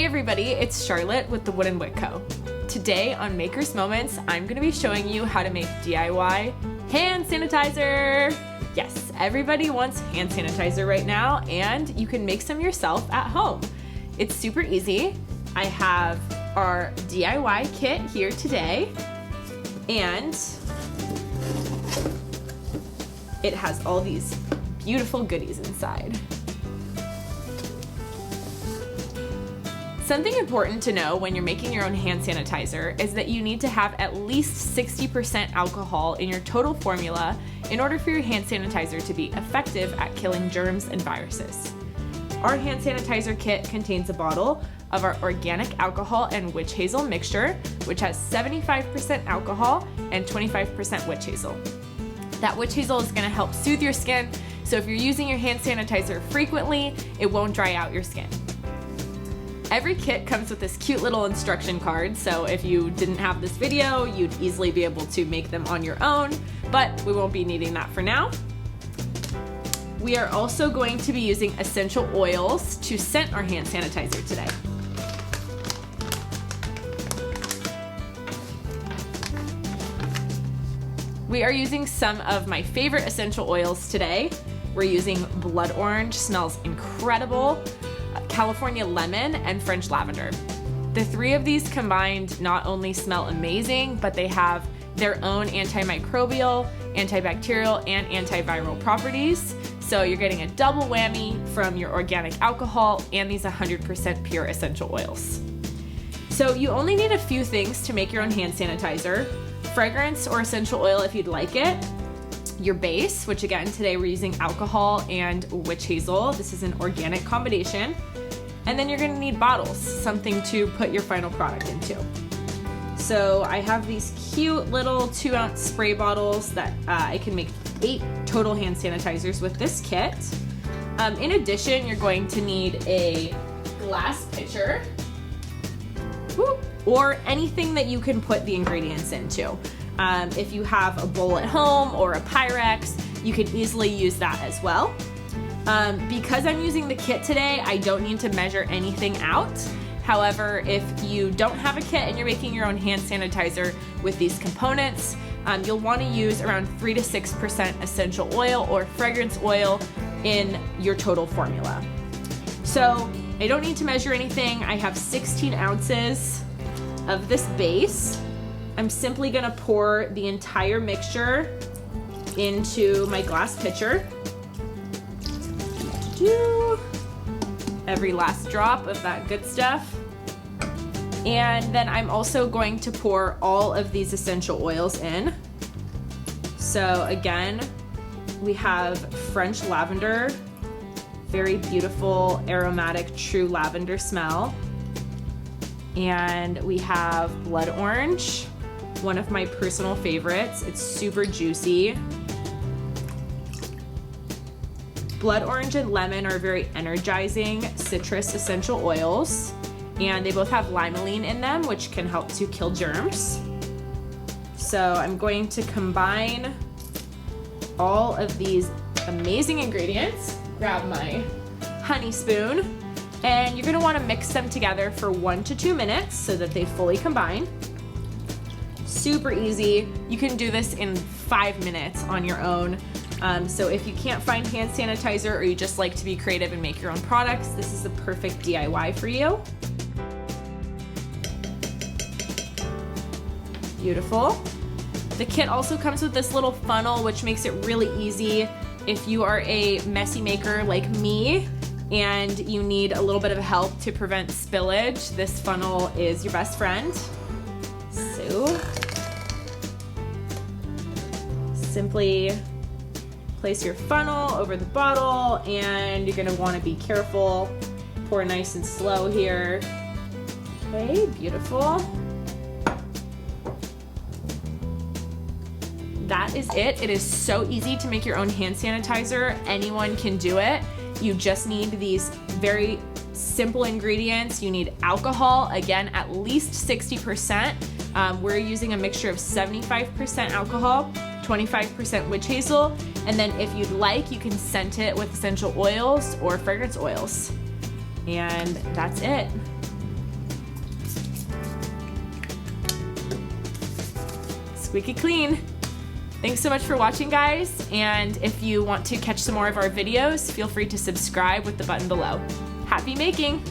Hey everybody, it's Charlotte with the Wooden Wick Co. Today on Maker's Moments, I'm going to be showing you how to make DIY hand sanitizer. Yes, everybody wants hand sanitizer right now, and you can make some yourself at home. It's super easy. I have our DIY kit here today, and it has all these beautiful goodies inside. Something important to know when you're making your own hand sanitizer is that you need to have at least 60% alcohol in your total formula in order for your hand sanitizer to be effective at killing germs and viruses. Our hand sanitizer kit contains a bottle of our organic alcohol and witch hazel mixture, which has 75% alcohol and 25% witch hazel. That witch hazel is going to help soothe your skin, so if you're using your hand sanitizer frequently, it won't dry out your skin. Every kit comes with this cute little instruction card, so if you didn't have this video, you'd easily be able to make them on your own, but we won't be needing that for now. We are also going to be using essential oils to scent our hand sanitizer today. We are using some of my favorite essential oils today. We're using blood orange, smells incredible, California lemon, and French lavender. The three of these combined not only smell amazing, but they have their own antimicrobial, antibacterial, and antiviral properties. So you're getting a double whammy from your organic alcohol and these 100% pure essential oils. So you only need a few things to make your own hand sanitizer: fragrance or essential oil if you'd like it, your base, which again today we're using alcohol and witch hazel. This is an organic combination. And then you're gonna need bottles, something to put your final product into. So I have these cute little 2-ounce spray bottles that I can make 8 total hand sanitizers with this kit. In addition, you're going to need a glass pitcher, or anything that you can put the ingredients into. If you have a bowl at home or a Pyrex, you can easily use that as well. Because I'm using the kit today, I don't need to measure anything out. However, if you don't have a kit and you're making your own hand sanitizer with these components, you'll want to use around 3 to 6% essential oil or fragrance oil in your total formula. So I don't need to measure anything. I have 16 ounces of this base. I'm simply going to pour the entire mixture into my glass pitcher. Every last drop of that good stuff. And then I'm also going to pour all of these essential oils in. So again, we have French lavender, very beautiful, aromatic, true lavender smell. And we have blood orange, one of my personal favorites. It's super juicy. Blood orange and lemon are very energizing citrus essential oils, and they both have limonene in them, which can help to kill germs. So I'm going to combine all of these amazing ingredients, grab my honey spoon, and you're gonna wanna mix them together for 1 to 2 minutes so that they fully combine. Super easy. You can do this in 5 minutes on your own. So if you can't find hand sanitizer or you just like to be creative and make your own products, this is the perfect DIY for you. Beautiful. The kit also comes with this little funnel, which makes it really easy if you are a messy maker like me and you need a little bit of help to prevent spillage. This funnel is your best friend. So simply place your funnel over the bottle, and you're gonna wanna be careful. Pour nice and slow here. Okay, beautiful. That is it. It is so easy to make your own hand sanitizer. Anyone can do it. You just need these very simple ingredients. You need alcohol, again, at least 60%. We're using a mixture of 75% alcohol, 25% witch hazel, and then if you'd like, you can scent it with essential oils or fragrance oils. And that's it. Squeaky clean. Thanks so much for watching, guys. And if you want to catch some more of our videos, feel free to subscribe with the button below. Happy making!